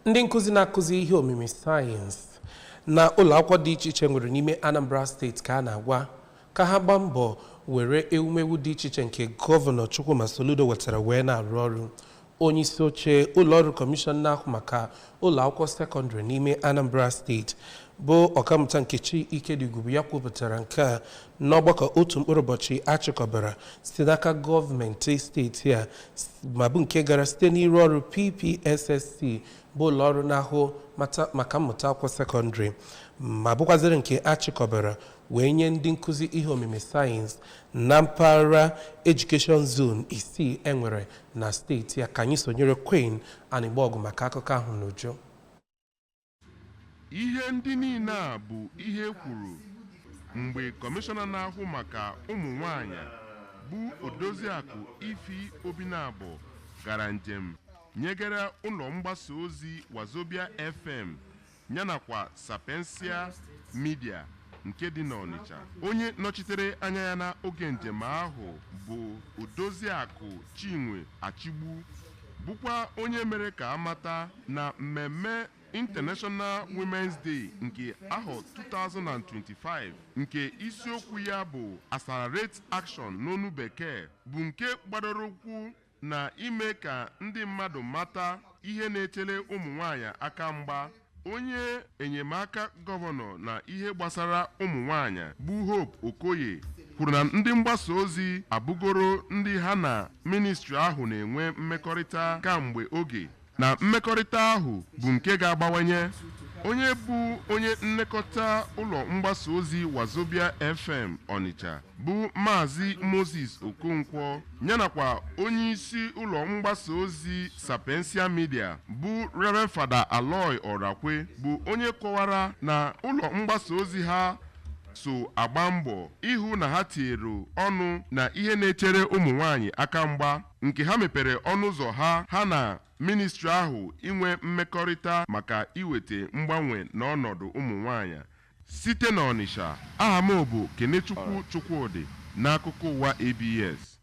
Ndị nkuzi na-akụzi ihe omimi sayensị na ụlọ akwụkwọ dị iche iche nwere n'ime Anambra steeti ka a na-agwa ka ha gbaa mbọ were ewumewu dị iche iche nke gọvanọ Chukwuma Soludo wetara wee na-arụ ọrụ. Onye isi oche ụlọ ọrụ kọmishọn na-ahụ maka ụlọ akwụkwọ sekọndịrị n'ime Anambra steeti bụ ọkammụta Nkechi Ikediugwu ya kwupụtara nke a n'ọgbakọ otu mkpụrụ ụbọchị achịkọbara site n'aka gọọmenti steeti a ma bụ nke gara site n'iru ọrụ PPSSC bụ ụlọ ọrụ na-ahụ maka mmụta akwụkwọ sekọndịrị ma bụkwaziri nke achịkọbara wee nye ndị nkuzi ihe omimi sayensị na mpaghara edukeshọn zon 6 enwere na steeti a. Ka anyị sonyere Queen Anịgbọgụ maka akụkọ ahụ n'uju. Ihe ndị niile a bụ ihe kwuru mgbe kọmishọna na-ahụ maka ụmụnwaanyị bụ Odoziakụ Ifi Obinabọ gara njem nyegara ụlọ mgbasa ozi Wazobia FM yanakwa Sapiensia Media nke dị n'Ọnịcha. Onye nọchitere anya ya na oge njem ahụ bụ Odoziakụ Chinwe Achigbu, bụkwa onye mere ka amata na mmemme International Women's Day nke ahọ 2025 nke isiokwu ya bụ Accelerate Action n'onu bekee bụ nke gbadoro ụkwụ na ime ka ndị mmadụ mata ihe na-echere ụmụnwaanyị aka mgba. Onye enyemaka gọvanọ na ihe gbasara ụmụnwaanyị bụ Hope Okoye kwuru na ndị mgbasa ozi abụgoro ndị ha na ministri ahụ na-enwe mmekọrịta kamgbe oge, na mmekọrịta ahụ bụ nke ga-abawanye. Onye bụ onye nlekọta ụlọ mgbasa ozi Wazobia FM Ọnịcha bụ Maazị Moses Okonkwo yanakwa onye isi ụlọ mgbasa ozi Sapiensia Media bụ Reverend Fada Aloy Ọrakwe bụ onye kọwara na ụlọ mgbasa ozi ha so agba mbọ ịhụ na ha tinyere ọnụ na ihe na-echere ụmụnwaanyị aka mgba, nke ha mepere ọnụ ụzọ ha na ministri ahụ inwe mmekọrịta maka iweta mgbanwe n'ọnọdụ ụmụnwaanyị. Site n'Ọnịsha, aha m bụ Kenechukwu Chukwudị n'akụkọ ụwa ABS.